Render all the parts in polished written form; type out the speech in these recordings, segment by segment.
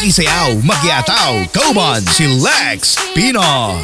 makisayaw, magyataw, kauban si Lex Pino.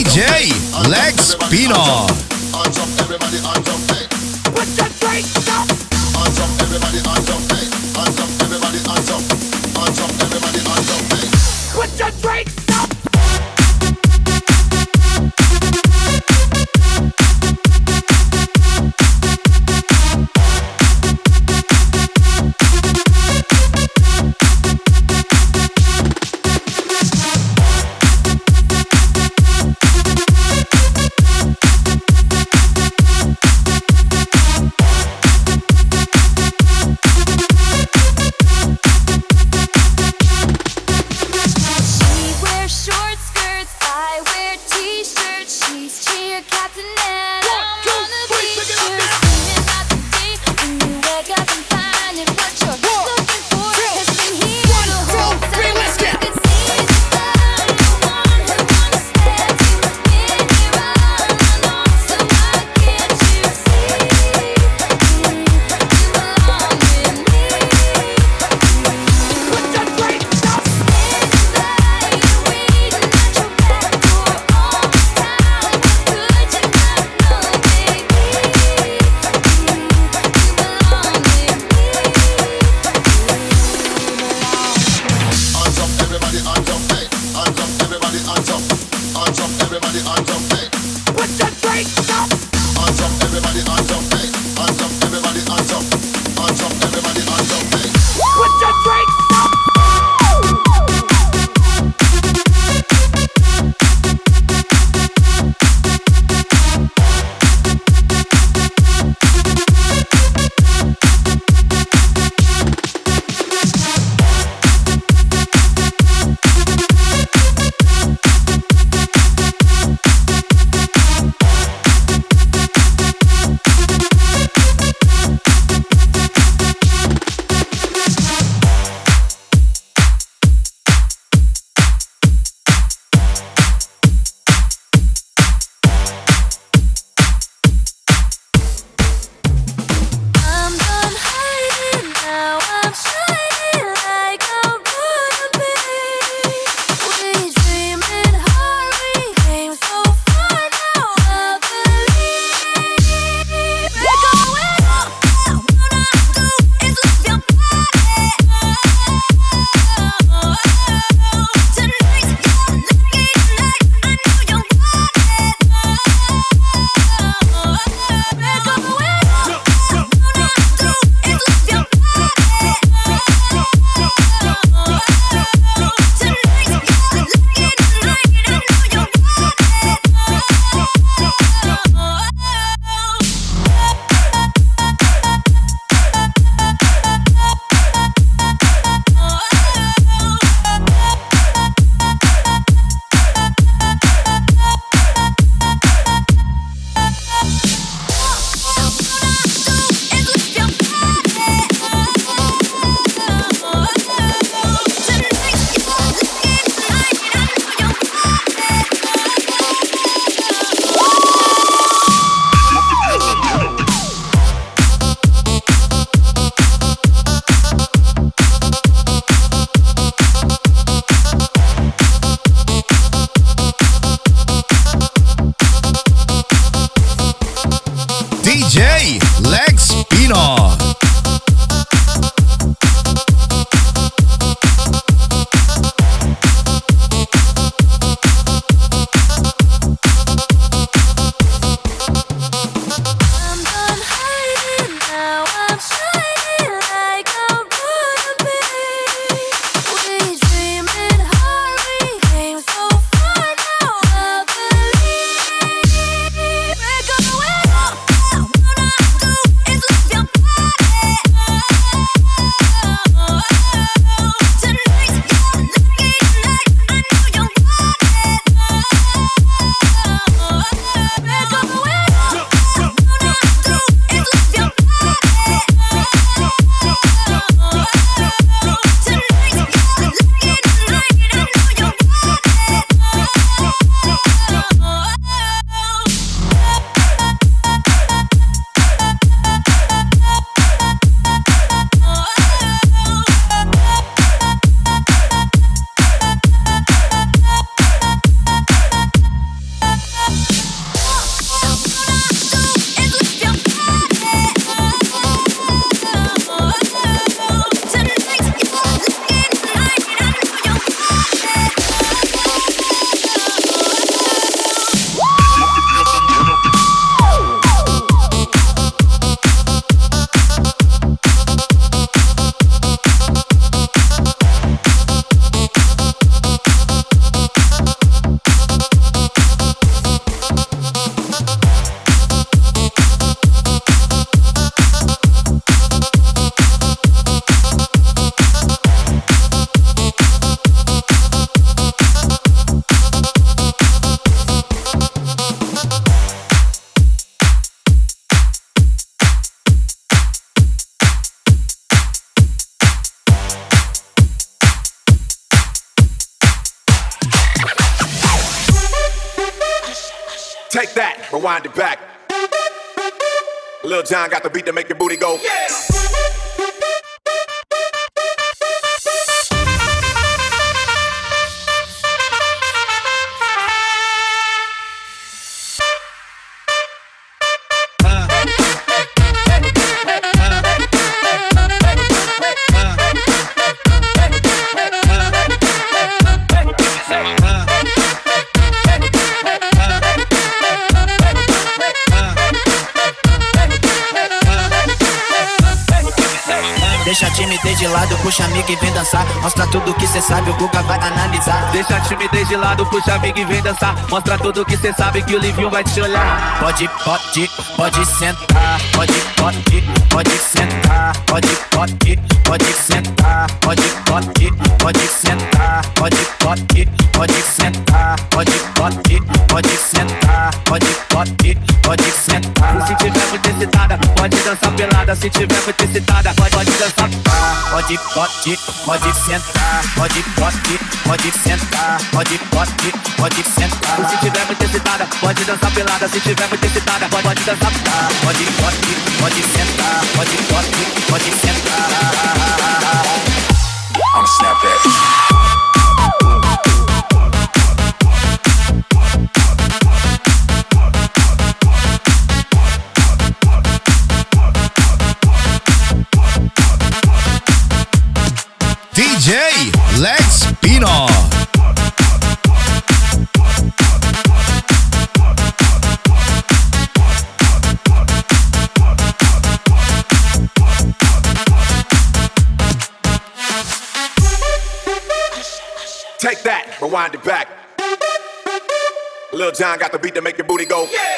DJ Lex Pino. Take that, rewind it back. Lil Jon got the beat to make your booty go. Yeah. Deixa a timidez de lado, puxa amigo e vem dançar. Mostra tudo que cê sabe, o Guga vai analisar. Deixa a timidez de lado, puxa amigo e vem dançar. Mostra tudo que cê sabe que o Livinho vai te olhar. Pode sentar. Pode sentar. Pode sentar. Pode sentar. Pode sentar. Pode sentar. Se tiver muito excitada, pode dançar pelada. Se tiver muito excitada, pode dançar. Pode sentar. Pode sentar. Pode sentar. Se tiver muito excitada, pode dançar pelada. Se tiver muito excitada, pode dançar. Pode sentar. Pode sentar. I'm snap that. DJ Lex Pino. Take that, rewind it back. Lil Jon got the beat to make your booty go. Yeah.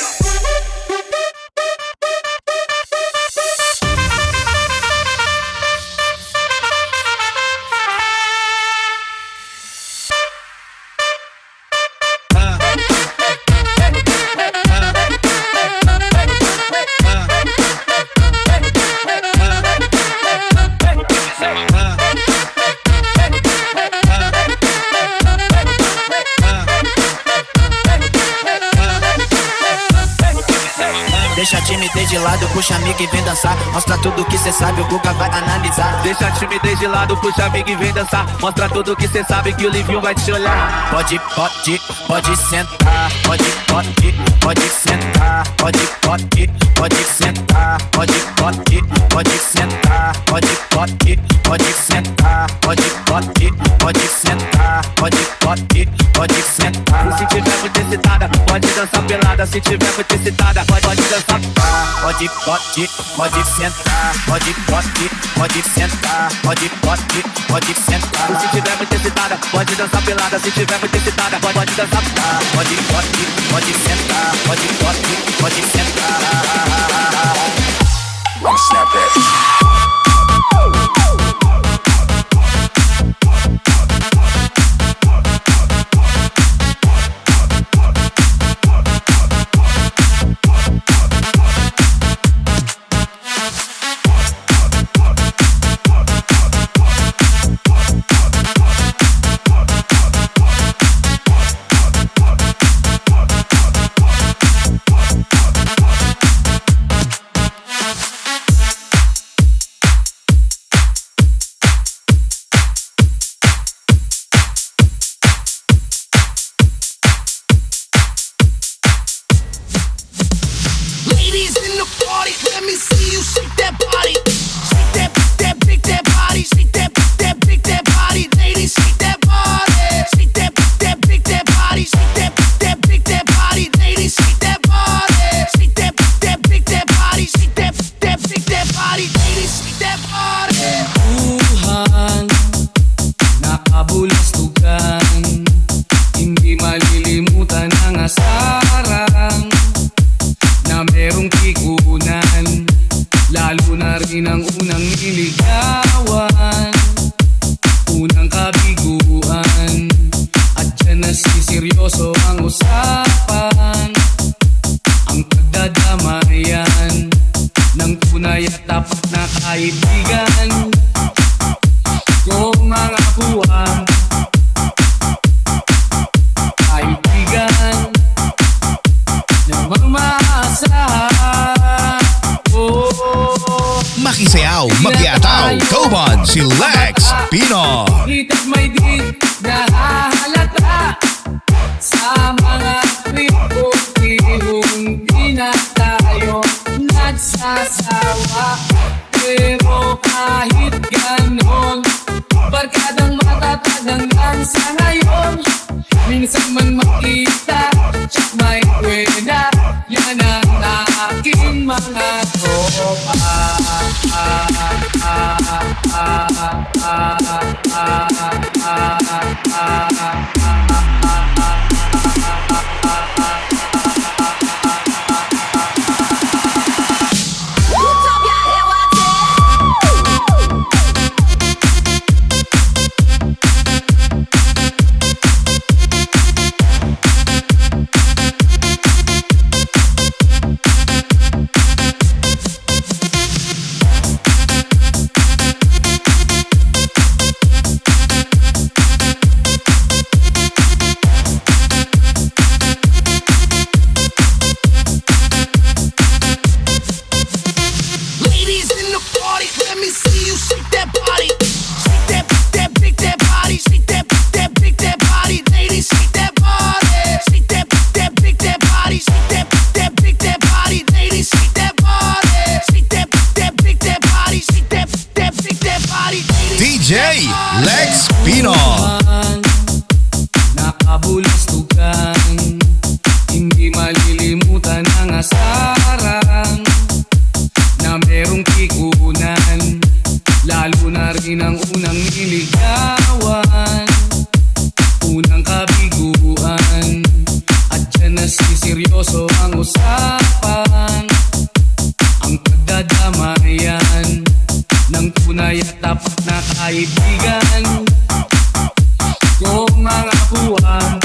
Deixa a timidez de lado, puxa amigo e vem dançar. Mostra tudo que cê sabe, o Guga vai analisar. Deixa a timidez de lado, puxa amigo e vem dançar. Mostra tudo que cê sabe que o Livinho vai te olhar. Pode sentar. Pode sentar. Pode sentar. Pode sentar. Pode sentar. Pode sentar. Se tiver muito excitada, pode dançar pelada. Se tiver muito excitada, pode dançar. Pode sentar. Pode sentar. Pode sentar. Se tiver muito excitada, pode dançar pelada. Se tiver muito excitada, pode dançar. Pode sentar. Pode sentar. I'm snap that. Magyataw, Koban, si Lex Pino. Hitag may di nahahalata sa mga trip-o-tripong di na tayo nagsasawa. Pero kahit ganon, barkadang matatag hanggang sa ngayon. Minsan man makita, tsak may kwena, yan ang aking mga tropa. DJ Lex Pino. Nakabulastugan, hindi malilimutan ang asaran na merong pikunan, lalo na rin ang unang niligawan, unang kabiguan, at dyan na seryoso ang usapan, ang pagdadamayan ng tunay at tapat na kaibigan. Kung mga buwan,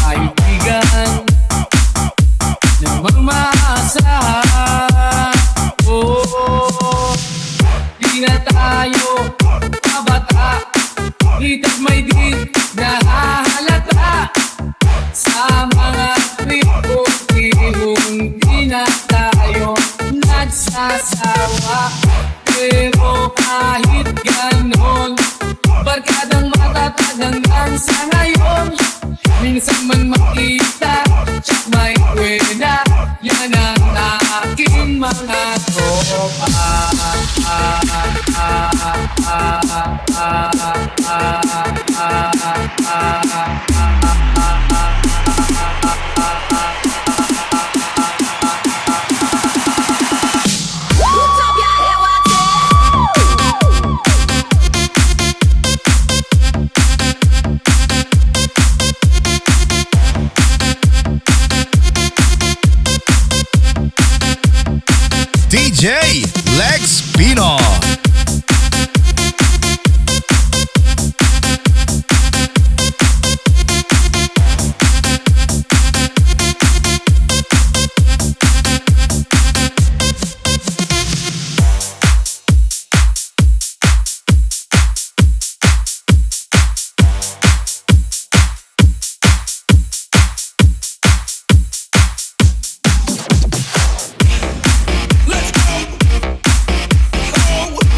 kaibigan na mamaasahan. Oh, di na tayo mabata, hitag may di nahahalata sa mga trip-o-tripong di na tayo nagsasawa. Pero kahit ganon, barkadang matatag hanggang sa ngayon. Minsan man makita, tsak may kwena, yan ang aking mga tropa. DJ Lex Pino. Let's go. Oh.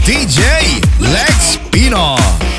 DJ Lex Pino.